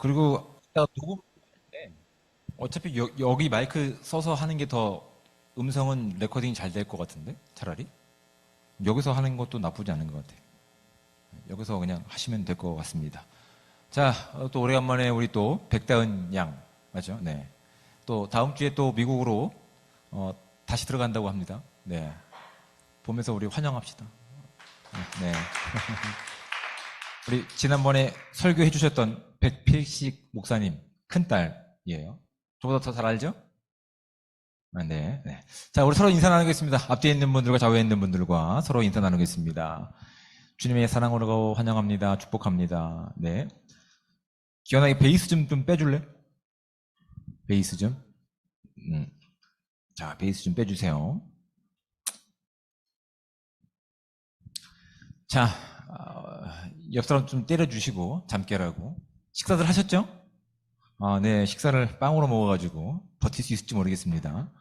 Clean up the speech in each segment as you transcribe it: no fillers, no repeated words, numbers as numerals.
그리고 이따가 녹음 어차피 여기 마이크 써서 하는 게 더 음성은 레코딩이 잘 될 것 같은데 차라리 여기서 하는 것도 나쁘지 않은 것 같아요. 여기서 그냥 하시면 될 것 같습니다. 자, 또 오래간만에 우리 또 백다은 양 맞죠? 네. 또 다음 주에 또 미국으로 다시 들어간다고 합니다. 네. 보면서 우리 환영합시다. 네. 우리 지난번에 설교해 주셨던 백필식 목사님 큰딸이에요. 저보다 더 잘 알죠? 아, 네, 네. 자, 우리 서로 인사 나누겠습니다. 앞뒤에 있는 분들과 좌우에 있는 분들과 서로 인사 나누겠습니다. 주님의 사랑으로 환영합니다. 축복합니다. 네. 기현아, 이 베이스 좀 빼줄래? 베이스 좀. 자, 베이스 좀 빼주세요. 자, 옆 사람 좀 때려주시고 잠 깨라고. 식사들 하셨죠? 아, 네, 식사를 빵으로 먹어가지고 버틸 수 있을지 모르겠습니다.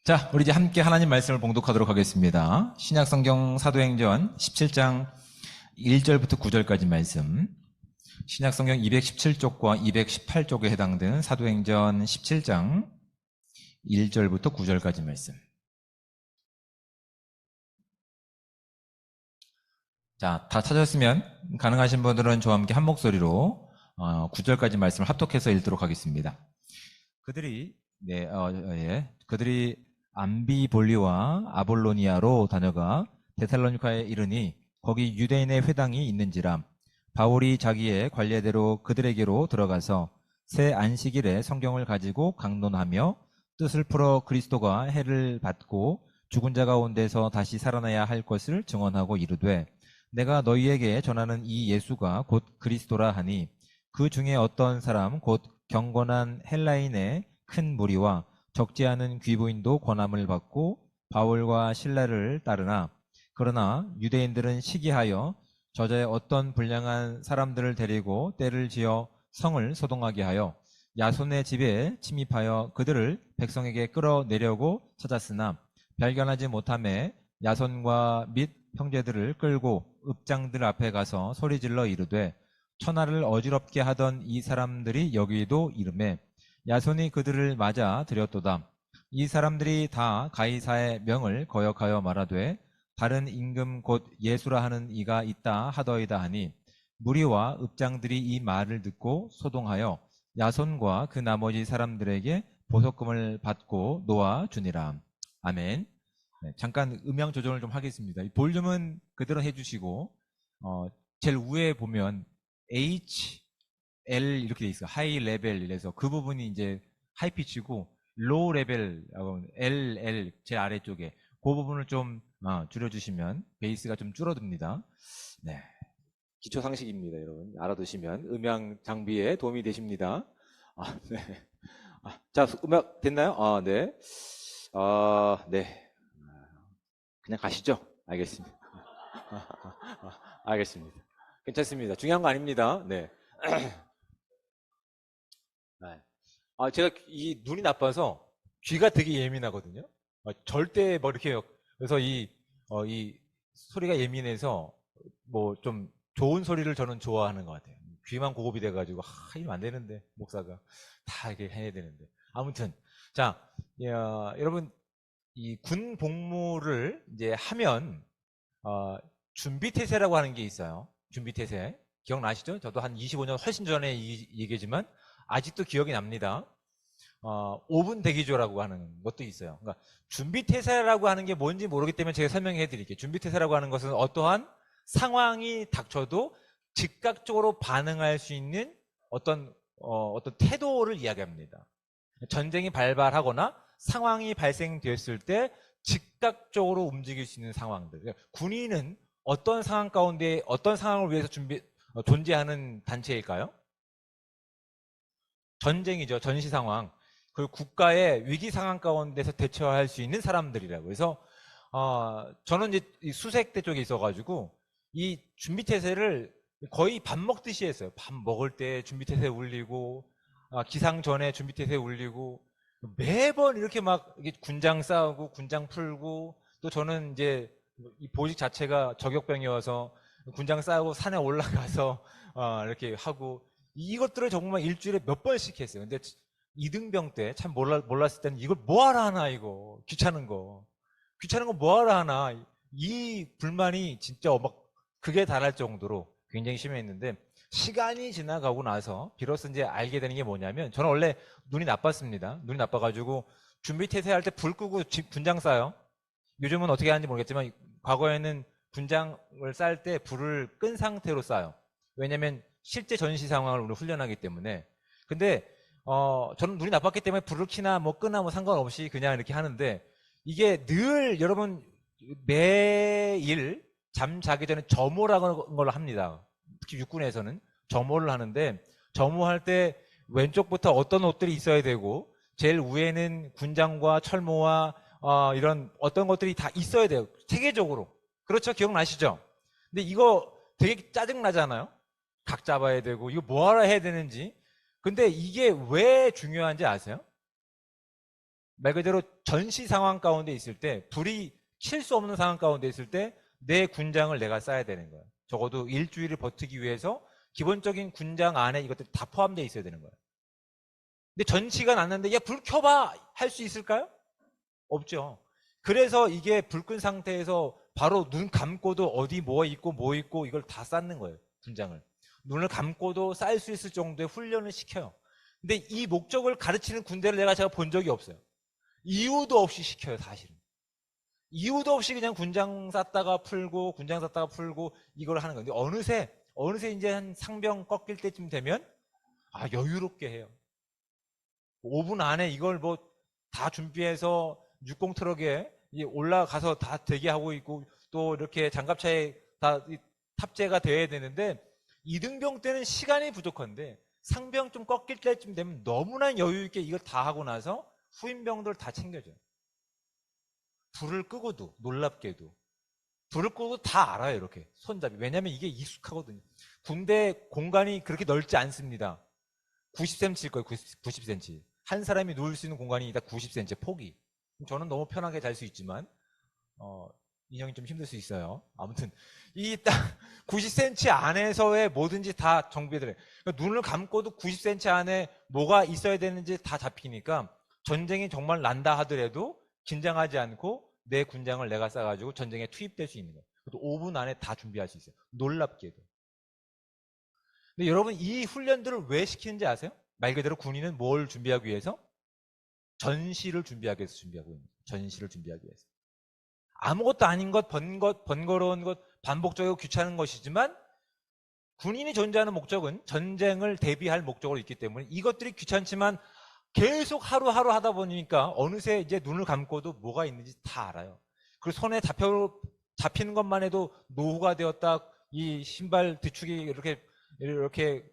자, 우리 이제 함께 하나님 말씀을 봉독하도록 하겠습니다. 신약성경 사도행전 17장 1절부터 9절까지 말씀. 신약성경 217쪽과 218쪽에 해당되는 사도행전 17장 1절부터 9절까지 말씀. 자, 다 찾았으면 가능하신 분들은 저와 함께 한 목소리로 9절까지 말씀을 합독해서 읽도록 하겠습니다. 그들이 그들이 암비볼리와 아볼로니아로 다녀가 데살로니카에 이르니 거기 유대인의 회당이 있는지라 바울이 자기의 관례대로 그들에게로 들어가서 새 안식일에 성경을 가지고 강론하며 뜻을 풀어 그리스도가 해를 받고 죽은 자 가운데서 다시 살아나야 할 것을 증언하고 이르되 내가 너희에게 전하는 이 예수가 곧 그리스도라 하니 그 중에 어떤 사람 곧 경건한 헬라인의 큰 무리와 적지 않은 귀부인도 권함을 받고 바울과 신라를 따르나 그러나 유대인들은 시기하여 저자의 어떤 불량한 사람들을 데리고 때를 지어 성을 소동하게 하여 야손의 집에 침입하여 그들을 백성에게 끌어내려고 찾았으나 발견하지 못함에 야손과 및 형제들을 끌고 읍장들 앞에 가서 소리질러 이르되 천하를 어지럽게 하던 이 사람들이 여기도 이르매 야손이 그들을 맞아 들였도다. 이 사람들이 다 가이사의 명을 거역하여 말하되 다른 임금 곧 예수라 하는 이가 있다 하더이다 하니 무리와 읍장들이 이 말을 듣고 소동하여 야손과 그 나머지 사람들에게 보석금을 받고 놓아 주니라. 아멘. 네, 잠깐 음향 조정을 좀 하겠습니다. 이 볼륨은 그대로 해주시고 제일 위에 보면 H, L 이렇게 돼 있어요. 하이 레벨이라서 그 부분이 이제 하이 피치고 로우 레벨 L, L 제일 아래쪽에 그 부분을 좀 줄여주시면 베이스가 좀 줄어듭니다. 네, 기초 상식입니다, 여러분. 알아두시면 음향 장비에 도움이 되십니다. 네. 자, 음악 됐나요? 네. 네. 그냥 가시죠. 알겠습니다. 알겠습니다. 괜찮습니다. 중요한 거 아닙니다. 네. 네. 제가 이 눈이 나빠서 귀가 되게 예민하거든요. 절대 뭐 이렇게 그래서 이 소리가 예민해서 뭐 좀 좋은 소리를 저는 좋아하는 것 같아요. 귀만 고급이 돼가지고 이러면 안 되는데 목사가 다 이렇게 해야 되는데 아무튼 자 여러분 이 군 복무를 이제 하면 준비태세라고 하는 게 있어요. 준비태세. 기억나시죠? 저도 한 25년 훨씬 전에 이 얘기지만 아직도 기억이 납니다. 5분 대기조라고 하는 것도 있어요. 그러니까 준비태세라고 하는 게 뭔지 모르기 때문에 제가 설명해 드릴게요. 준비태세라고 하는 것은 어떠한 상황이 닥쳐도 즉각적으로 반응할 수 있는 어떤 태도를 이야기합니다. 전쟁이 발발하거나 상황이 발생되었을 때 즉각적으로 움직일 수 있는 상황들. 그러니까 군인은 어떤 상황 가운데 어떤 상황을 위해서 존재하는 단체일까요? 전쟁이죠. 전시 상황. 그 국가의 위기 상황 가운데서 대처할 수 있는 사람들이라고. 그래서 저는 이제 수색대 쪽에 있어가지고 이 준비태세를 거의 밥 먹듯이 했어요. 밥 먹을 때 준비태세 울리고 기상 전에 준비태세 울리고 매번 이렇게 막 군장 싸우고 군장 풀고 또 저는 이제 이 보직 자체가 저격병이어서 군장 싸고 산에 올라가서 이렇게 하고 이것들을 정말 일주일에 몇 번씩 했어요. 근데 이등병 때 참 몰랐을 때는 이걸 뭐하러 하나 이거 귀찮은 거 뭐하러 하나 이 불만이 진짜 막 극에 달할 정도로 굉장히 심했는데 시간이 지나가고 나서 비로소 이제 알게 되는 게 뭐냐면 저는 원래 눈이 나빴습니다. 눈이 나빠가지고 준비 태세할 때 불 끄고 분장 싸요. 요즘은 어떻게 하는지 모르겠지만 과거에는 분장을 쌀 때 불을 끈 상태로 싸요. 왜냐면 실제 전시 상황을 우리 훈련하기 때문에. 근데 저는 눈이 나빴기 때문에 불을 켜나 뭐 끄나 뭐 상관없이 그냥 이렇게 하는데 이게 늘 여러분 매일 잠 자기 전에 점호라는 걸 합니다. 특히 육군에서는 점호를 하는데 점호할 때 왼쪽부터 어떤 옷들이 있어야 되고 제일 위에는 군장과 철모와 이런 어떤 것들이 다 있어야 돼요. 체계적으로. 그렇죠? 기억나시죠? 근데 이거 되게 짜증나잖아요? 각 잡아야 되고 이거 뭐하러 해야 되는지. 근데 이게 왜 중요한지 아세요? 말 그대로 전시 상황 가운데 있을 때 불이 킬 수 없는 상황 가운데 있을 때 내 군장을 내가 써야 되는 거예요. 적어도 일주일을 버티기 위해서 기본적인 군장 안에 이것들이 다 포함되어 있어야 되는 거예요. 근데 전시가 났는데 야, 불 켜봐 할 수 있을까요? 없죠. 그래서 이게 불 끈 상태에서 바로 눈 감고도 어디 뭐 있고 이걸 다 쌓는 거예요. 군장을. 눈을 감고도 쌓을 수 있을 정도의 훈련을 시켜요. 근데 이 목적을 가르치는 군대를 제가 본 적이 없어요. 이유도 없이 시켜요, 사실은. 이유도 없이 그냥 군장 쌌다가 풀고 이걸 하는 건데 어느새 이제 한 상병 꺾일 때쯤 되면 여유롭게 해요. 5분 안에 이걸 뭐 다 준비해서 60 트럭에 올라가서 다 대기하고 있고 또 이렇게 장갑차에 다 탑재가 돼야 되는데 이등병 때는 시간이 부족한데 상병 좀 꺾일 때쯤 되면 너무나 여유 있게 이걸 다 하고 나서 후임병들 다 챙겨줘요. 불을 끄고도 놀랍게도 불을 끄고 다 알아요. 이렇게 손잡이. 왜냐면 이게 익숙하거든요. 군대 공간이 그렇게 넓지 않습니다. 90cm일 거예요. 90cm. 한 사람이 누울 수 있는 공간이 다 90cm 폭이. 저는 너무 편하게 잘 수 있지만 인형이 좀 힘들 수 있어요. 아무튼 이 딱 90cm 안에서의 뭐든지 다 정비해드려요. 그러니까 눈을 감고도 90cm 안에 뭐가 있어야 되는지 다 잡히니까 전쟁이 정말 난다 하더라도 긴장하지 않고 내 군장을 내가 싸가지고 전쟁에 투입될 수 있는 거예요. 그것도 5분 안에 다 준비할 수 있어요. 놀랍게도. 근데 여러분 이 훈련들을 왜 시키는지 아세요? 말 그대로 군인은 뭘 준비하기 위해서? 전시를 준비하기 위해서 준비하고 있는 거예요. 전시를 준비하기 위해서. 아무것도 아닌 것, 번거로운 것, 반복적이고 귀찮은 것이지만 군인이 존재하는 목적은 전쟁을 대비할 목적으로 있기 때문에 이것들이 귀찮지만 계속 하루하루 하다 보니까 어느새 이제 눈을 감고도 뭐가 있는지 다 알아요. 그리고 손에 잡히는 것만 해도 노후가 되었다. 이 신발 뒤축이 이렇게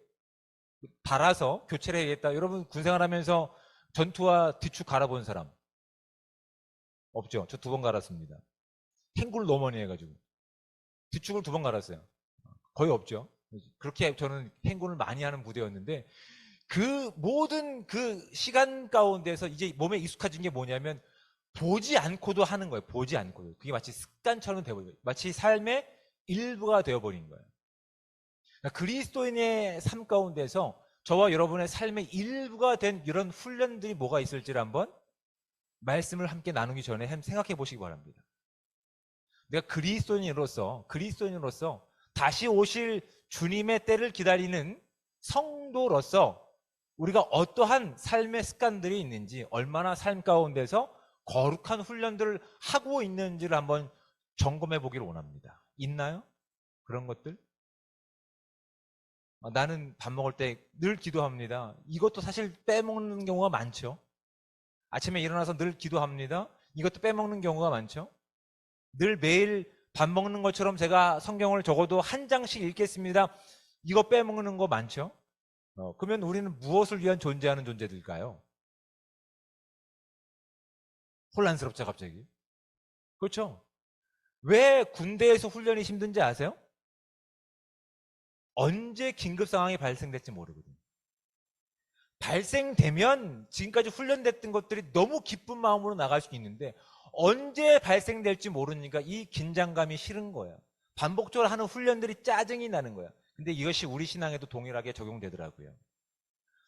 달아서 교체를 해야겠다. 여러분 군생활하면서 전투화 뒤축 갈아본 사람 없죠? 저 2번 갈았습니다. 탱구를 너무 많이 해가지고 뒤축을 2번 갈았어요. 거의 없죠. 그렇게 저는 탱구를 많이 하는 부대였는데 그 모든 그 시간 가운데서 이제 몸에 익숙해진 게 뭐냐면 보지 않고도 하는 거예요. 보지 않고도. 그게 마치 습관처럼 되어버린 거예요. 마치 삶의 일부가 되어버린 거예요. 그러니까 그리스도인의 삶 가운데서 저와 여러분의 삶의 일부가 된 이런 훈련들이 뭐가 있을지를 한번 말씀을 함께 나누기 전에 생각해 보시기 바랍니다. 내가 그리스도인으로서 다시 오실 주님의 때를 기다리는 성도로서 우리가 어떠한 삶의 습관들이 있는지, 얼마나 삶 가운데서 거룩한 훈련들을 하고 있는지를 한번 점검해 보기를 원합니다. 있나요? 그런 것들? 나는 밥 먹을 때 늘 기도합니다. 이것도 사실 빼먹는 경우가 많죠. 아침에 일어나서 늘 기도합니다. 이것도 빼먹는 경우가 많죠. 늘 매일 밥 먹는 것처럼 제가 성경을 적어도 한 장씩 읽겠습니다. 이거 빼먹는 거 많죠. 그러면 우리는 무엇을 위한 존재하는 존재들일까요? 혼란스럽죠, 갑자기. 그렇죠? 왜 군대에서 훈련이 힘든지 아세요? 언제 긴급 상황이 발생될지 모르거든요. 발생되면 지금까지 훈련됐던 것들이 너무 기쁜 마음으로 나갈 수 있는데 언제 발생될지 모르니까 이 긴장감이 싫은 거예요. 반복적으로 하는 훈련들이 짜증이 나는 거야. 근데 이것이 우리 신앙에도 동일하게 적용되더라고요.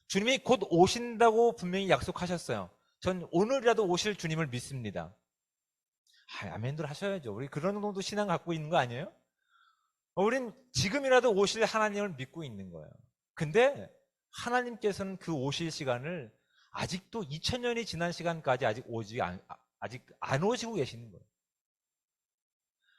주님이 곧 오신다고 분명히 약속하셨어요. 전 오늘이라도 오실 주님을 믿습니다. 아멘들 하셔야죠. 우리 그런 정도 신앙 갖고 있는 거 아니에요? 우린 지금이라도 오실 하나님을 믿고 있는 거예요. 근데 하나님께서는 그 오실 시간을 아직도 2000년이 지난 시간까지 아직 안 오시고 계시는 거예요.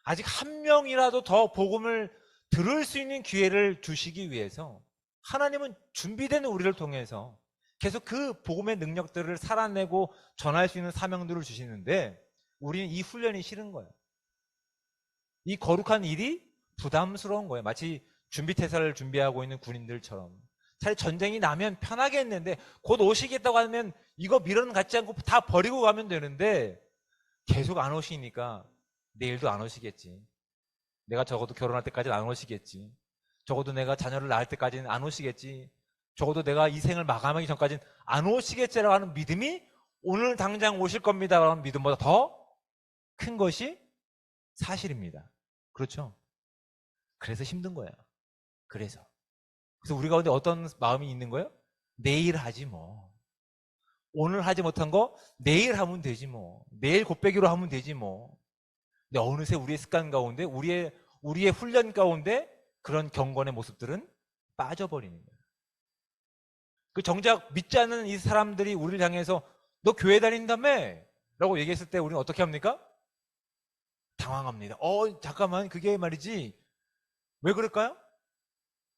아직 한 명이라도 더 복음을 들을 수 있는 기회를 주시기 위해서 하나님은 준비된 우리를 통해서 계속 그 복음의 능력들을 살아내고 전할 수 있는 사명들을 주시는데 우리는 이 훈련이 싫은 거예요. 이 거룩한 일이 부담스러운 거예요. 마치 준비태세를 준비하고 있는 군인들처럼. 차라리 전쟁이 나면 편하게 했는데 곧 오시겠다고 하면 이거 미련 갖지 않고 다 버리고 가면 되는데 계속 안 오시니까 내일도 안 오시겠지. 내가 적어도 결혼할 때까지는 안 오시겠지. 적어도 내가 자녀를 낳을 때까지는 안 오시겠지. 적어도 내가 이 생을 마감하기 전까지는 안 오시겠지라고 하는 믿음이 오늘 당장 오실 겁니다라고 하는 믿음보다 더 큰 것이 사실입니다. 그렇죠? 그래서 힘든 거예요. 그래서 우리 가운데 어떤 마음이 있는 거예요? 내일 하지 뭐. 오늘 하지 못한 거 내일 하면 되지 뭐. 내일 곱빼기로 하면 되지 뭐. 근데 어느새 우리의 습관 가운데 우리의 훈련 가운데 그런 경건의 모습들은 빠져버리는 거예요. 그 정작 믿지 않는 이 사람들이 우리를 향해서 너 교회 다닌다며? 라고 얘기했을 때 우리는 어떻게 합니까? 당황합니다. 잠깐만, 그게 말이지. 왜 그럴까요?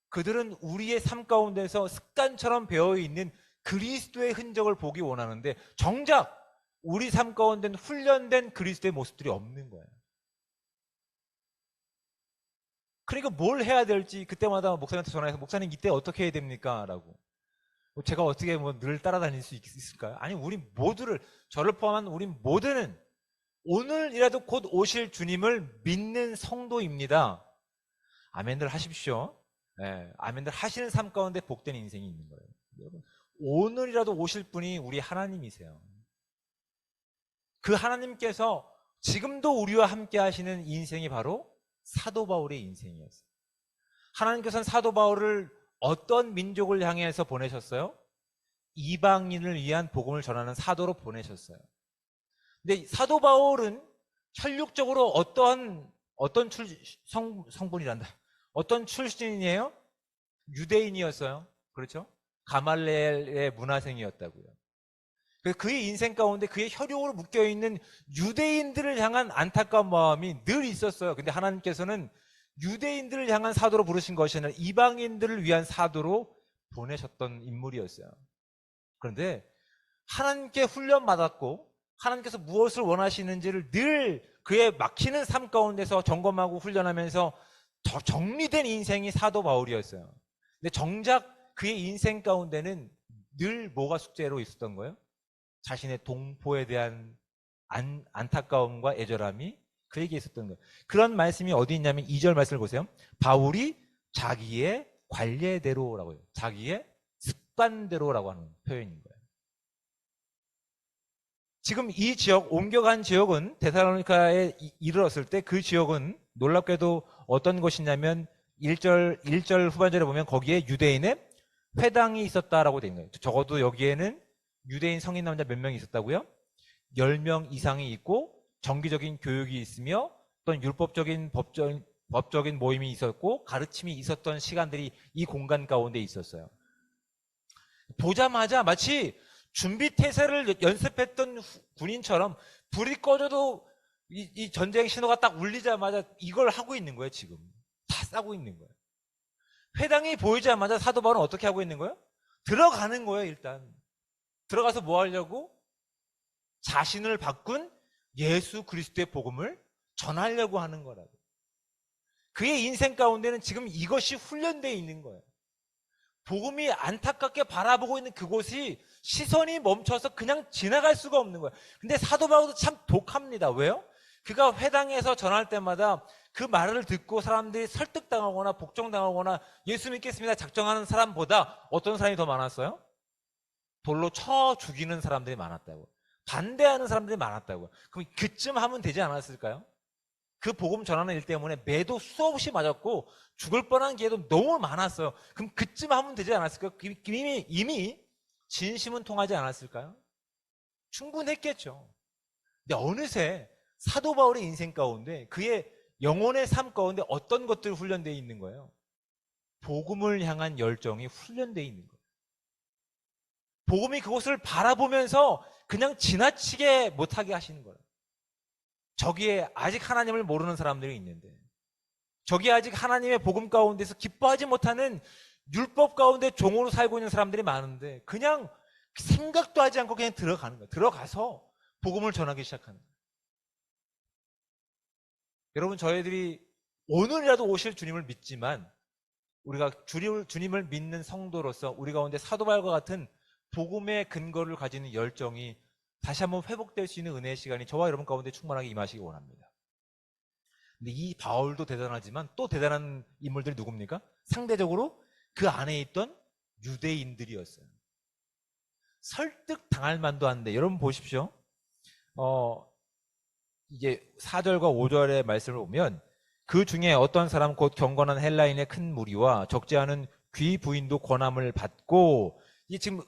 그들은 우리의 삶 가운데서 습관처럼 배어있는 그리스도의 흔적을 보기 원하는데 정작 우리 삶 가운데는 훈련된 그리스도의 모습들이 없는 거예요. 그러니까 뭘 해야 될지 그때마다 목사님한테 전화해서 목사님 이때 어떻게 해야 됩니까? 라고. 제가 어떻게 늘 따라다닐 수 있을까요? 아니, 우리 모두를, 저를 포함한 우리 모두는 오늘이라도 곧 오실 주님을 믿는 성도입니다. 아멘들 하십시오. 네, 아멘들 하시는 삶 가운데 복된 인생이 있는 거예요. 여러분, 오늘이라도 오실 분이 우리 하나님이세요. 그 하나님께서 지금도 우리와 함께 하시는 인생이 바로 사도 바울의 인생이었어요. 하나님께서는 사도 바울을 어떤 민족을 향해서 보내셨어요? 이방인을 위한 복음을 전하는 사도로 보내셨어요. 근데 사도 바울은 혈육적으로 어떤 성분이란다. 어떤 출신이에요? 유대인이었어요. 그렇죠? 가말레엘의 문화생이었다고요. 그의 인생 가운데 그의 혈육으로 묶여있는 유대인들을 향한 안타까운 마음이 늘 있었어요. 근데 하나님께서는 유대인들을 향한 사도로 부르신 것이 아니라 이방인들을 위한 사도로 보내셨던 인물이었어요. 그런데 하나님께 훈련받았고 하나님께서 무엇을 원하시는지를 늘 그의 막히는 삶 가운데서 점검하고 훈련하면서 정리된 인생이 사도 바울이었어요. 근데 정작 그의 인생 가운데는 늘 뭐가 숙제로 있었던 거예요? 자신의 동포에 대한 안타까움과 애절함이 그에게 있었던 거예요. 그런 말씀이 어디 있냐면 2절 말씀을 보세요. 바울이 자기의 관례대로라고 해요. 자기의 습관대로라고 하는 표현인 거예요. 지금 이 지역, 옮겨간 지역은 데살로니카에 이르렀을 때 그 지역은 놀랍게도 어떤 곳이냐면 1절 후반절에 보면 거기에 유대인의 회당이 있었다라고 되어 있는 거예요. 적어도 여기에는 유대인 성인 남자 몇 명이 있었다고요? 10명 이상이 있고 정기적인 교육이 있으며 또는 율법적인 법적인 모임이 있었고 가르침이 있었던 시간들이 이 공간 가운데 있었어요. 보자마자 마치 준비태세를 연습했던 군인처럼 불이 꺼져도 이 전쟁 신호가 딱 울리자마자 이걸 하고 있는 거예요. 지금 다 싸고 있는 거예요. 회당이 보이자마자 사도 바울은 어떻게 하고 있는 거예요? 들어가는 거예요. 일단 들어가서 뭐 하려고? 자신을 바꾼 예수 그리스도의 복음을 전하려고 하는 거라고. 그의 인생 가운데는 지금 이것이 훈련되어 있는 거예요. 복음이 안타깝게 바라보고 있는 그곳이 시선이 멈춰서 그냥 지나갈 수가 없는 거예요. 근데 사도 바울도 참 독합니다. 왜요? 그가 회당에서 전할 때마다 그 말을 듣고 사람들이 설득당하거나 복종당하거나 예수 믿겠습니다 작정하는 사람보다 어떤 사람이 더 많았어요? 돌로 쳐 죽이는 사람들이 많았다고. 반대하는 사람들이 많았다고. 그럼 그쯤 하면 되지 않았을까요? 그 복음 전하는 일 때문에 매도 수없이 맞았고 죽을 뻔한 기회도 너무 많았어요. 그럼 그쯤 하면 되지 않았을까요? 이미 진심은 통하지 않았을까요? 충분했겠죠. 근데 어느새 사도 바울의 인생 가운데 그의 영혼의 삶 가운데 어떤 것들이 훈련되어 있는 거예요? 복음을 향한 열정이 훈련되어 있는 거예요. 복음이 그것을 바라보면서 그냥 지나치게 못하게 하시는 거예요. 저기에 아직 하나님을 모르는 사람들이 있는데, 저기에 아직 하나님의 복음 가운데서 기뻐하지 못하는 율법 가운데 종으로 살고 있는 사람들이 많은데 그냥 생각도 하지 않고 그냥 들어가는 거예요. 들어가서 복음을 전하기 시작하는 거예요. 여러분, 저희들이 오늘이라도 오실 주님을 믿지만 우리가 주님을 믿는 성도로서 우리 가운데 사도 바울과 같은 복음의 근거를 가지는 열정이 다시 한번 회복될 수 있는 은혜의 시간이 저와 여러분 가운데 충만하게 임하시기 원합니다. 근데 이 바울도 대단하지만 또 대단한 인물들이 누굽니까? 상대적으로 그 안에 있던 유대인들이었어요. 설득 당할 만도 한데, 여러분 보십시오. 이제 4절과 5절의 말씀을 보면 그 중에 어떤 사람 곧 경건한 헬라인의 큰 무리와 적지 않은 귀 부인도 권함을 받고, 지금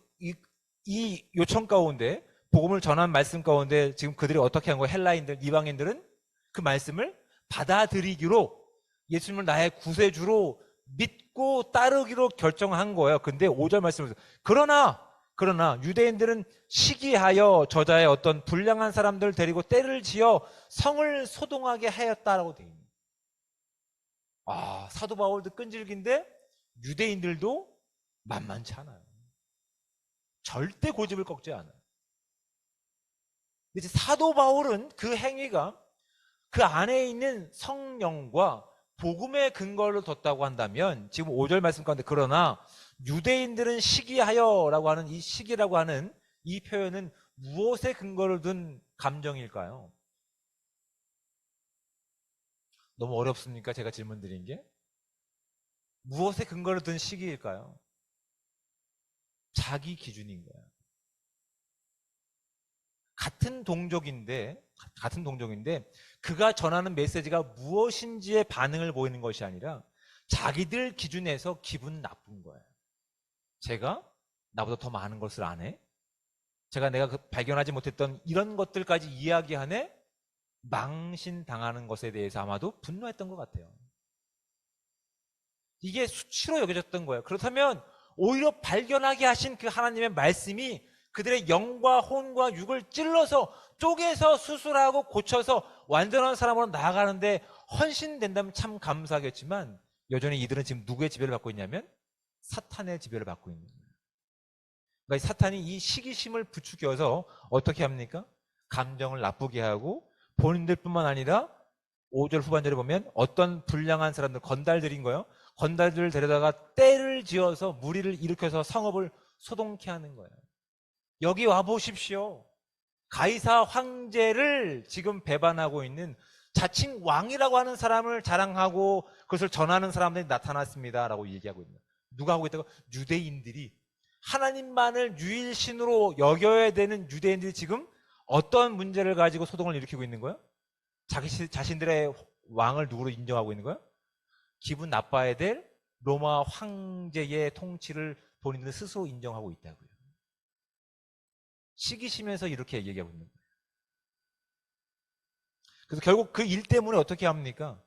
이 요청 가운데 복음을 전한 말씀 가운데 지금 그들이 어떻게 한 거예요? 헬라인들, 이방인들은 그 말씀을 받아들이기로, 예수님을 나의 구세주로 믿고 따르기로 결정한 거예요. 근데 5절 말씀에서 그러나 유대인들은 시기하여 저자의 어떤 불량한 사람들 데리고 때를 지어 성을 소동하게 하였다라고 되어 있습니다. 사도 바울도 끈질긴데 유대인들도 만만치 않아요. 절대 고집을 꺾지 않아요. 이제 사도 바울은 그 행위가 그 안에 있는 성령과 복음의 근거를 뒀다고 한다면, 지금 5절 말씀 가운데 그러나 유대인들은 시기하여라고 하는 이 시기라고 하는 이 표현은 무엇에 근거를 둔 감정일까요? 너무 어렵습니까? 제가 질문 드린 게. 무엇에 근거를 둔 시기일까요? 자기 기준인 거예요. 같은 동족인데 그가 전하는 메시지가 무엇인지에 반응을 보이는 것이 아니라 자기들 기준에서 기분 나쁜 거예요. 제가 나보다 더 많은 것을 아네? 내가 발견하지 못했던 이런 것들까지 이야기하네? 망신당하는 것에 대해서 아마도 분노했던 것 같아요. 이게 수치로 여겨졌던 거예요. 그렇다면 오히려 발견하게 하신 그 하나님의 말씀이 그들의 영과 혼과 육을 찔러서 쪼개서 수술하고 고쳐서 완전한 사람으로 나아가는데 헌신된다면 참 감사하겠지만, 여전히 이들은 지금 누구의 지배를 받고 있냐면 사탄의 지배를 받고 있는 거예요. 그러니까 사탄이 이 시기심을 부추겨서 어떻게 합니까? 감정을 나쁘게 하고, 본인들뿐만 아니라 5절 후반절에 보면 어떤 불량한 사람들, 건달들인 거예요. 건달들을 데려다가 떼를 지어서 무리를 일으켜서 성읍을 소동케 하는 거예요. 여기 와 보십시오. 가이사 황제를 지금 배반하고 있는 자칭 왕이라고 하는 사람을 자랑하고 그것을 전하는 사람들이 나타났습니다 라고 얘기하고 있는 거예요. 누가 하고 있다고? 유대인들이. 하나님만을 유일신으로 여겨야 되는 유대인들이 지금 어떤 문제를 가지고 소동을 일으키고 있는 거예요? 자신들의 왕을 누구로 인정하고 있는 거예요? 기분 나빠야 될 로마 황제의 통치를 본인들 스스로 인정하고 있다고요. 시기심에서 이렇게 얘기하고 있는 거예요. 그래서 결국 그 일 때문에 어떻게 합니까?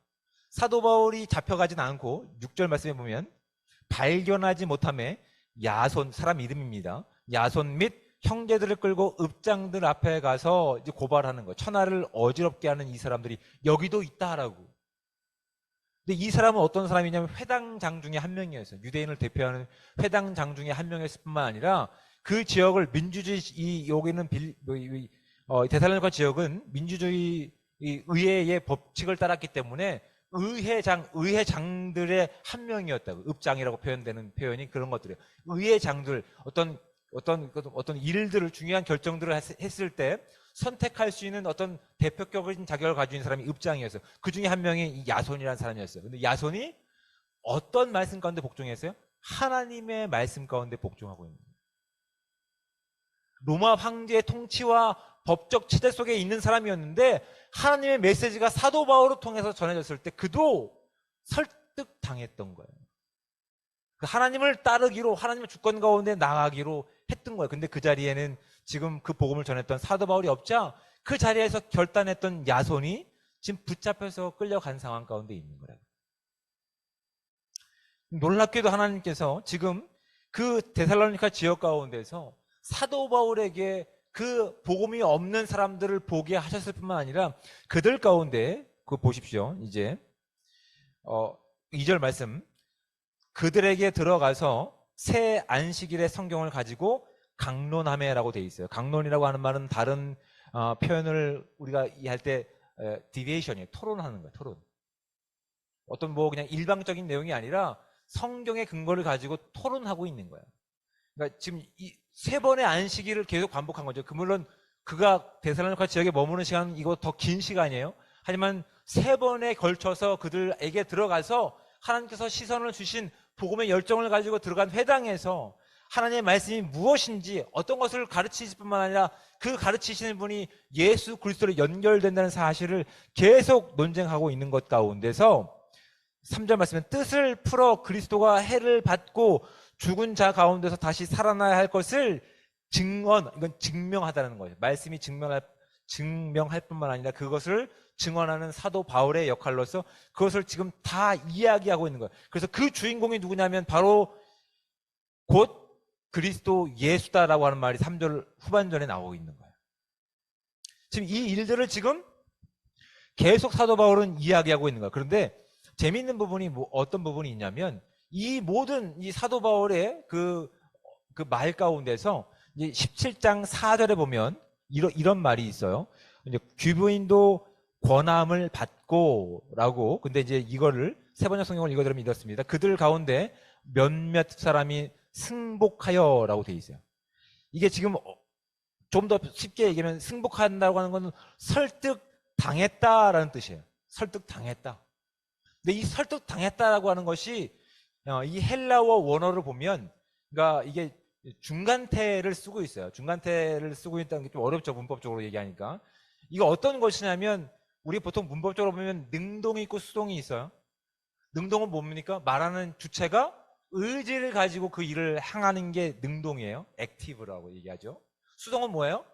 사도 바울이 잡혀가진 않고 6절 말씀에 보면 발견하지 못함에 야손, 사람 이름입니다. 야손 및 형제들을 끌고 읍장들 앞에 가서 이제 고발하는 거예요. 천하를 어지럽게 하는 이 사람들이 여기도 있다라고. 근데 이 사람은 어떤 사람이냐면 회당장 중에 한 명이었어요. 유대인을 대표하는 회당장 중에 한 명이었을 뿐만 아니라 그 지역을 민주주의, 여기는 데살로니가 지역은 민주주의 의회의 법칙을 따랐기 때문에 의회장들의 한 명이었다고. 읍장이라고 표현되는 표현이 그런 것들이에요. 의회장들, 어떤 일들을, 중요한 결정들을 했을 때 선택할 수 있는 어떤 대표격인 자격을 가지고 있는 사람이 읍장이었어요. 그 중에 한 명이 이 야손이라는 사람이었어요. 근데 야손이 어떤 말씀 가운데 복종했어요? 하나님의 말씀 가운데 복종하고 있는 거예요. 로마 황제의 통치와 법적 체제 속에 있는 사람이었는데 하나님의 메시지가 사도 바울을 통해서 전해졌을 때 그도 설득당했던 거예요. 하나님을 따르기로, 하나님의 주권 가운데 나가기로 했던 거예요. 근데 그 자리에는 지금 그 복음을 전했던 사도 바울이 없자 그 자리에서 결단했던 야손이 지금 붙잡혀서 끌려간 상황 가운데 있는 거예요. 놀랍게도 하나님께서 지금 그 데살로니가 지역 가운데서 사도 바울에게 그 복음이 없는 사람들을 보게 하셨을 뿐만 아니라 그들 가운데, 그거 보십시오. 이제 2절 말씀, 그들에게 들어가서 새 안식일의 성경을 가지고 강론하매라고 돼 있어요. 강론이라고 하는 말은 다른 표현을 우리가 이해할 때 디베이션이에요. 토론하는 거예요. 토론. 어떤 뭐 그냥 일방적인 내용이 아니라 성경의 근거를 가지고 토론하고 있는 거예요. 그러니까 지금 이 세 번의 안식일을 계속 반복한 거죠. 물론 그가 데살로니가 지역에 머무는 시간 이거 더 긴 시간이에요. 하지만 세 번에 걸쳐서 그들에게 들어가서 하나님께서 시선을 주신 복음의 열정을 가지고 들어간 회당에서 하나님의 말씀이 무엇인지 어떤 것을 가르치실 뿐만 아니라 그 가르치시는 분이 예수 그리스도로 연결된다는 사실을 계속 논쟁하고 있는 것 가운데서 3절 말씀은 뜻을 풀어 그리스도가 해를 받고 죽은 자 가운데서 다시 살아나야 할 것을 이건 증명하다는 거예요. 말씀이 증명할 뿐만 아니라 그것을 증언하는 사도 바울의 역할로서 그것을 지금 다 이야기하고 있는 거예요. 그래서 그 주인공이 누구냐면 바로 곧 그리스도 예수다라고 하는 말이 3절 후반전에 나오고 있는 거예요. 지금 이 일들을 지금 계속 사도 바울은 이야기하고 있는 거예요. 그런데 재미있는 부분이 어떤 부분이 있냐면 이 모든 이 사도 바울의 그 말 가운데서 이제 17장 4절에 보면 이런 말이 있어요. 이제 귀부인도 권함을 받고라고. 근데 이제 이거를 세번역 성경을 읽어드리면 이렇습니다. 그들 가운데 몇몇 사람이 승복하여라고 돼 있어요. 이게 지금 좀 더 쉽게 얘기하면 승복한다고 하는 건 설득당했다라는 뜻이에요. 설득당했다. 근데 이 설득당했다라고 하는 것이 이 헬라어 원어를 보면, 그러니까 이게 중간태를 쓰고 있어요. 중간태를 쓰고 있다는 게 좀 어렵죠. 문법적으로 얘기하니까. 이거 어떤 것이냐면 우리 보통 문법적으로 보면 능동이 있고 수동이 있어요. 능동은 뭡니까? 말하는 주체가 의지를 가지고 그 일을 행하는 게 능동이에요. 액티브라고 얘기하죠. 수동은 뭐예요?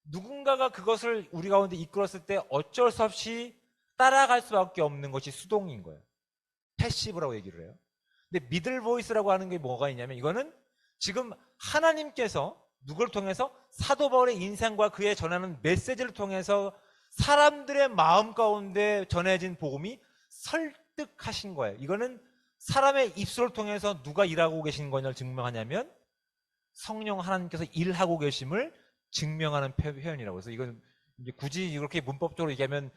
누군가가 그것을 우리 가운데 이끌었을 때 어쩔 수 없이 따라갈 수밖에 없는 것이 수동인 거예요. 패시브라고 얘기를 해요. 근데 미들 보이스라고 하는 게 뭐가 있냐면 이거는 지금 하나님께서 누구를 통해서 사도 바울의 인생과 그의 전하는 메시지를 통해서 사람들의 마음 가운데 전해진 복음이 설득하신 거예요. 이거는 사람의 입술을 통해서 누가 일하고 계신 거냐를 증명하냐면 성령 하나님께서 일하고 계심을 증명하는 표현이라고 해서 이건 이제 굳이 이렇게 문법적으로 얘기하면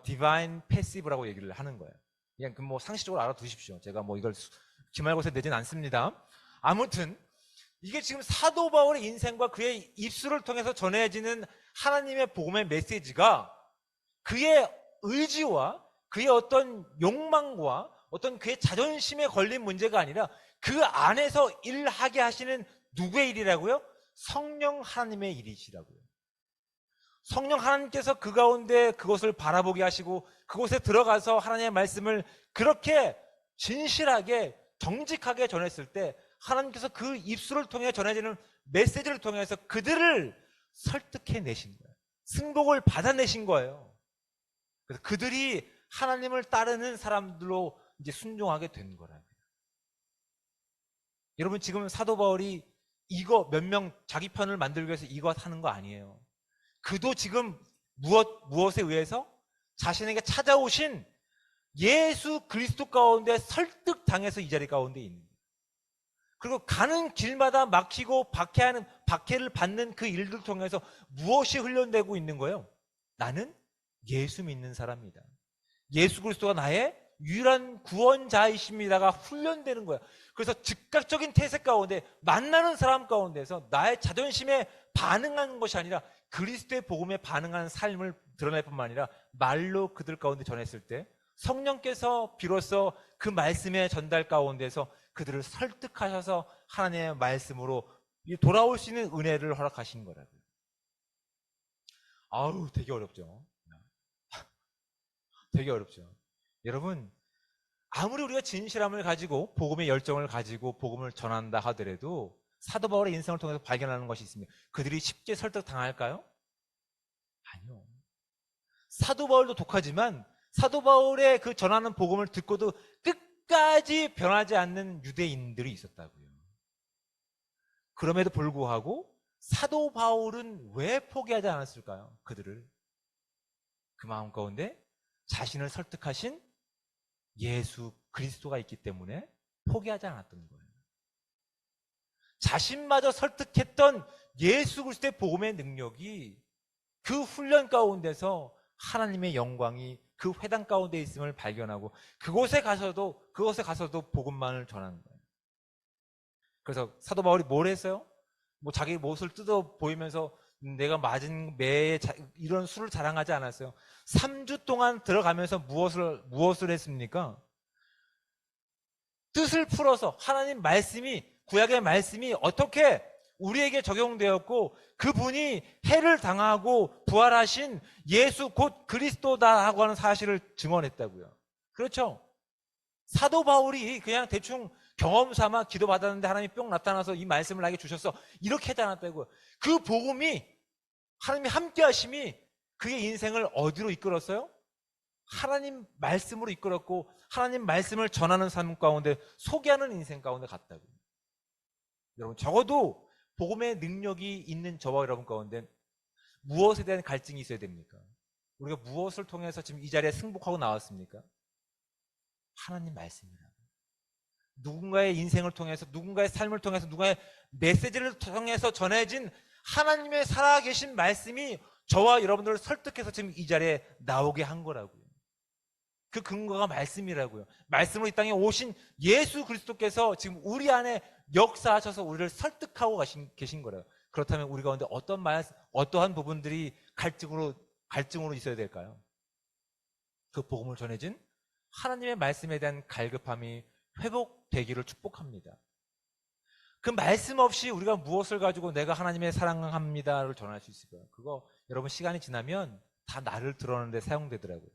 divine passive라고 얘기를 하는 거예요. 그냥 뭐 상식적으로 알아두십시오. 제가 뭐 이걸 기말고사 내진 않습니다. 아무튼 이게 지금 사도 바울의 인생과 그의 입술을 통해서 전해지는 하나님의 복음의 메시지가 그의 의지와 그의 어떤 욕망과 어떤 그의 자존심에 걸린 문제가 아니라 그 안에서 일하게 하시는 누구의 일이라고요? 성령 하나님의 일이시라고요. 성령 하나님께서 그 가운데 그것을 바라보게 하시고 그곳에 들어가서 하나님의 말씀을 그렇게 진실하게 정직하게 전했을 때 하나님께서 그 입술을 통해 전해지는 메시지를 통해서 그들을 설득해내신 거예요. 승복을 받아내신 거예요. 그래서 그들이 하나님을 따르는 사람들로 이제 순종하게 된 거라고요. 여러분 지금 사도 바울이 이거 몇 명 자기 편을 만들기 위해서 이거 하는 거 아니에요. 그도 지금 무엇에 의해서 자신에게 찾아오신 예수 그리스도 가운데 설득당해서 이 자리 가운데 있는 거예요. 그리고 가는 길마다 막히고 박해를 받는 그 일들 통해서 무엇이 훈련되고 있는 거예요? 나는 예수 믿는 사람이다. 예수 그리스도가 나의 유일한 구원자이십니다가 훈련되는 거예요. 그래서 즉각적인 태세 가운데 만나는 사람 가운데서 나의 자존심에 반응하는 것이 아니라 그리스도의 복음에 반응하는 삶을 드러낼 뿐만 아니라 말로 그들 가운데 전했을 때 성령께서 비로소 그 말씀의 전달 가운데서 그들을 설득하셔서 하나님의 말씀으로 돌아올 수 있는 은혜를 허락하신 거라고요. 아우, 되게 어렵죠. 되게 어렵죠. 여러분, 아무리 우리가 진실함을 가지고 복음의 열정을 가지고 복음을 전한다 하더라도 사도 바울의 인생을 통해서 발견하는 것이 있습니다. 그들이 쉽게 설득당할까요? 아니요. 사도 바울도 독하지만 사도 바울의 그 전하는 복음을 듣고도 끝까지 변하지 않는 유대인들이 있었다고요. 그럼에도 불구하고 사도 바울은 왜 포기하지 않았을까요? 그들을. 그 마음 가운데 자신을 설득하신 예수 그리스도가 있기 때문에 포기하지 않았던 거예요. 자신마저 설득했던 예수 그리스도의 복음의 능력이 그 훈련 가운데서 하나님의 영광이 그 회당 가운데 있음을 발견하고 그곳에 가서도 복음만을 전하는 거예요. 그래서 사도 바울이 뭘 했어요? 뭐 자기 못을 뜯어 보이면서 내가 맞은 매에 이런 수를 자랑하지 않았어요. 3주 동안 들어가면서 무엇을 했습니까? 뜻을 풀어서 하나님 말씀이, 구약의 말씀이 어떻게 우리에게 적용되었고 그분이 해를 당하고 부활하신 예수 곧 그리스도다라고 하는 사실을 증언했다고요. 그렇죠? 사도 바울이 그냥 대충 경험 삼아 기도받았는데 하나님이 뿅 나타나서 이 말씀을 나에게 주셨어 이렇게 하지 않았다고요. 그 복음이 하나님이 함께 하심이 그의 인생을 어디로 이끌었어요? 하나님 말씀으로 이끌었고 하나님 말씀을 전하는 삶 가운데 소개하는 인생 가운데 갔다고요. 여러분 적어도 복음의 능력이 있는 저와 여러분 가운데 무엇에 대한 갈증이 있어야 됩니까? 우리가 무엇을 통해서 지금 이 자리에 승복하고 나왔습니까? 하나님 말씀이라고. 누군가의 인생을 통해서, 누군가의 삶을 통해서, 누군가의 메시지를 통해서 전해진 하나님의 살아계신 말씀이 저와 여러분들을 설득해서 지금 이 자리에 나오게 한 거라고요. 그 근거가 말씀이라고요. 말씀으로 이 땅에 오신 예수 그리스도께서 지금 우리 안에 역사하셔서 우리를 설득하고 계신 거래요. 그렇다면 우리 가운데 어떠한 부분들이 갈증으로 있어야 될까요? 그 복음을 전해진 하나님의 말씀에 대한 갈급함이 회복되기를 축복합니다. 그 말씀 없이 우리가 무엇을 가지고 내가 하나님의 사랑합니다를 전할 수 있을까요? 그거 여러분 시간이 지나면 다 나를 드러내는 데 사용되더라고요.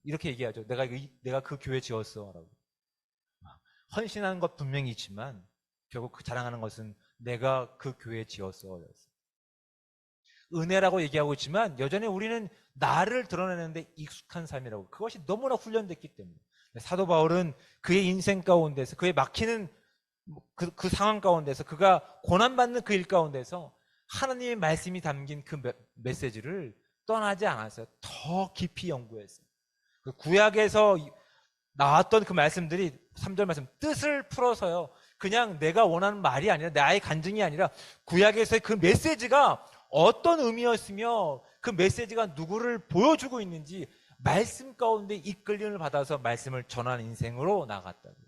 이렇게 얘기하죠. 내가 그 교회 지었어 라고. 헌신하는 것 분명히 있지만 결국 그 자랑하는 것은 내가 그 교회 지었어. 은혜라고 얘기하고 있지만 여전히 우리는 나를 드러내는데 익숙한 삶이라고. 그것이 너무나 훈련됐기 때문에. 사도 바울은 그의 인생 가운데서 그의 막히는 그 상황 가운데서 그가 고난받는 그 일 가운데서 하나님의 말씀이 담긴 그 메시지를 떠나지 않았어요. 더 깊이 연구했어요. 그 구약에서 나왔던 그 말씀들이 3절 말씀 뜻을 풀어서요. 그냥 내가 원하는 말이 아니라 나의 간증이 아니라 구약에서의 그 메시지가 어떤 의미였으며 그 메시지가 누구를 보여주고 있는지 말씀 가운데 이끌림을 받아서 말씀을 전하는 인생으로 나갔다고요.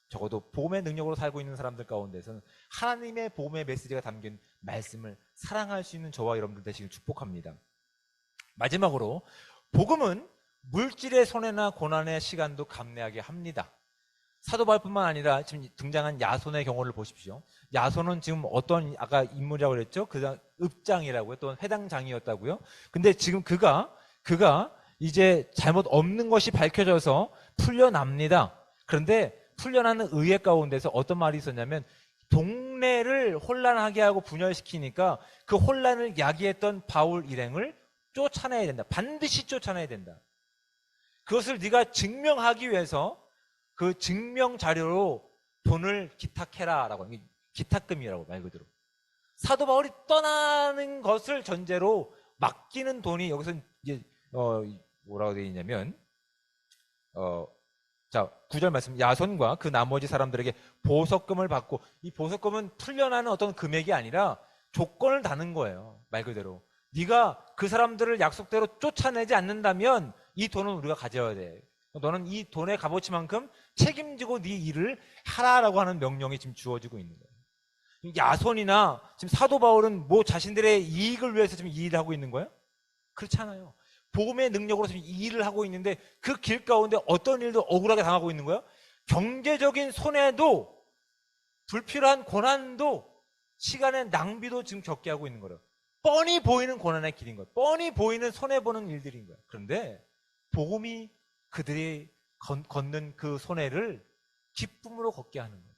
적어도 복음의 능력으로 살고 있는 사람들 가운데서는 하나님의 복음의 메시지가 담긴 말씀을 사랑할 수 있는 저와 여러분들 되시길 축복합니다. 마지막으로 복음은 물질의 손해나 고난의 시간도 감내하게 합니다. 사도 바울뿐만 아니라 지금 등장한 야손의 경우를 보십시오. 야손은 지금 어떤 아까 인물이라고 그랬죠? 그다음 읍장이라고요. 또 회당장이었다고요. 근데 지금 그가 이제 잘못 없는 것이 밝혀져서 풀려납니다. 그런데 풀려나는 의회 가운데서 어떤 말이 있었냐면 동네를 혼란하게 하고 분열시키니까 그 혼란을 야기했던 바울 일행을 쫓아내야 된다. 반드시 쫓아내야 된다. 그것을 네가 증명하기 위해서 그 증명 자료로 돈을 기탁해라라고. 기탁금이라고 말 그대로. 사도 바울이 떠나는 것을 전제로 맡기는 돈이 여기서 이제 뭐라고 되어 있냐면 자 9절 말씀 야손과 그 나머지 사람들에게 보석금을 받고 이 보석금은 풀려나는 어떤 금액이 아니라 조건을 다는 거예요. 말 그대로. 네가 그 사람들을 약속대로 쫓아내지 않는다면 이 돈은 우리가 가져야 돼. 너는 이 돈의 값어치만큼 책임지고 네 일을 하라라고 하는 명령이 지금 주어지고 있는 거예요. 야손이나 지금 사도 바울은 뭐 자신들의 이익을 위해서 지금 이 일을 하고 있는 거예요? 그렇지 않아요. 복음의 능력으로 지금 이 일을 하고 있는데 그 길 가운데 어떤 일도 억울하게 당하고 있는 거예요? 경제적인 손해도 불필요한 고난도 시간의 낭비도 지금 겪게 하고 있는 거예요. 뻔히 보이는 고난의 길인 거예요. 뻔히 보이는 손해보는 일들인 거예요. 그런데 복음이 그들이 걷는 그 손해를 기쁨으로 걷게 하는 거예요.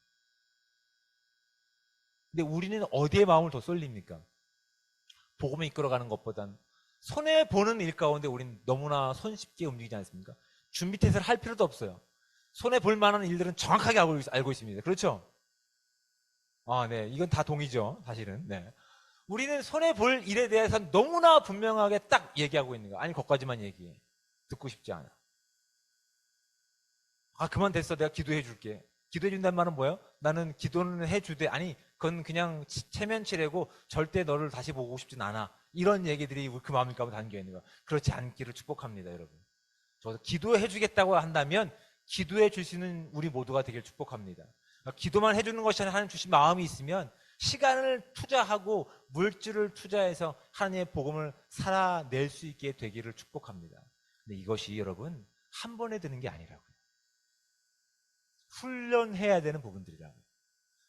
근데 우리는 어디에 마음을 더 쏠립니까? 복음에 이끌어가는 것보단 손해보는 일 가운데 우리는 너무나 손쉽게 움직이지 않습니까? 준비 태세를 할 필요도 없어요. 손해볼 만한 일들은 정확하게 알고 있습니다. 그렇죠? 네. 이건 다 동의죠. 사실은. 네. 우리는 손해볼 일에 대해서는 너무나 분명하게 딱 얘기하고 있는 거야. 아니, 거기까지만 얘기해. 듣고 싶지 않아. 그만 됐어. 내가 기도해 줄게. 기도해 준다는 말은 뭐예요? 나는 기도는 해주되, 아니, 그건 그냥 체면치레고 절대 너를 다시 보고 싶진 않아. 이런 얘기들이 그 마음 가운데 담겨 있는 거야. 그렇지 않기를 축복합니다, 여러분. 저 기도해 주겠다고 한다면 기도해 줄 수 있는 우리 모두가 되길 축복합니다. 기도만 해주는 것이 아니라 하나님 주신 마음이 있으면 시간을 투자하고 물질을 투자해서 하나님의 복음을 살아낼 수 있게 되기를 축복합니다. 근데 이것이 여러분 한 번에 드는 게 아니라고요. 훈련해야 되는 부분들이라고요.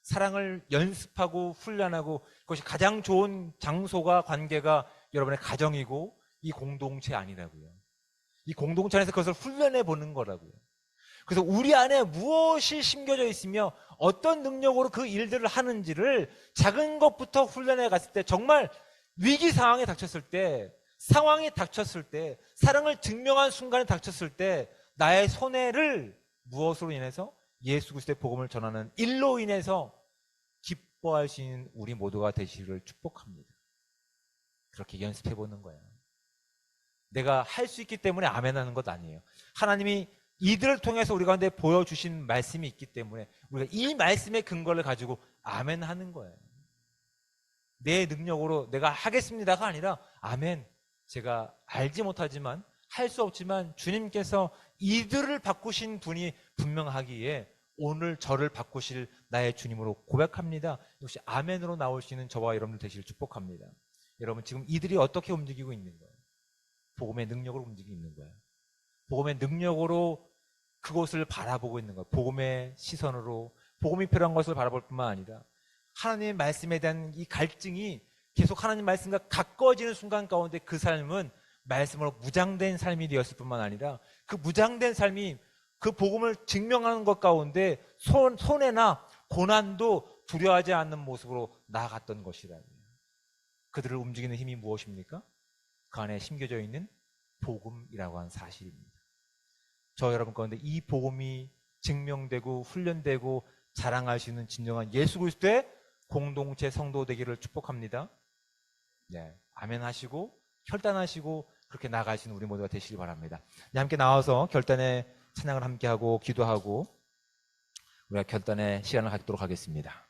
사랑을 연습하고 훈련하고 그것이 가장 좋은 장소가 관계가 여러분의 가정이고 이 공동체 아니라고요. 이 공동체 안에서 그것을 훈련해 보는 거라고요. 그래서 우리 안에 무엇이 심겨져 있으며 어떤 능력으로 그 일들을 하는지를 작은 것부터 훈련해 갔을 때 정말 위기 상황에 닥쳤을 때 상황이 닥쳤을 때 사랑을 증명한 순간에 닥쳤을 때 나의 손해를 무엇으로 인해서 예수 그리스도의 복음을 전하는 일로 인해서 기뻐할 수 있는 우리 모두가 되시기를 축복합니다. 그렇게 연습해 보는 거예요. 내가 할 수 있기 때문에 아멘 하는 것 아니에요. 하나님이 이들을 통해서 우리 가운데 보여주신 말씀이 있기 때문에 우리가 이 말씀의 근거를 가지고 아멘 하는 거예요. 내 능력으로 내가 하겠습니다가 아니라 아멘, 제가 알지 못하지만 할 수 없지만 주님께서 이들을 바꾸신 분이 분명하기에 오늘 저를 바꾸실 나의 주님으로 고백합니다. 역시 아멘으로 나올 수 있는 저와 여러분들 되시길 축복합니다. 여러분 지금 이들이 어떻게 움직이고 있는 거예요? 복음의 능력으로 움직이고 있는 거예요. 복음의 능력으로 그것을 바라보고 있는 거예요. 복음의 시선으로 복음이 필요한 것을 바라볼 뿐만 아니라 하나님의 말씀에 대한 이 갈증이 계속 하나님 말씀과 가까워지는 순간 가운데 그 삶은 말씀으로 무장된 삶이 되었을 뿐만 아니라 그 무장된 삶이 그 복음을 증명하는 것 가운데 손해나 고난도 두려워하지 않는 모습으로 나아갔던 것이라고요. 그들을 움직이는 힘이 무엇입니까? 그 안에 심겨져 있는 복음이라고 하는 사실입니다. 저 여러분 가운데 이 복음이 증명되고 훈련되고 자랑할 수 있는 진정한 예수 그리스도의 공동체 성도 되기를 축복합니다. 네, 아멘 하시고 결단하시고 그렇게 나아갈 수 있는 우리 모두가 되시길 바랍니다. 네, 함께 나와서 결단의 찬양을 함께 하고 기도하고 우리가 결단의 시간을 갖도록 하겠습니다.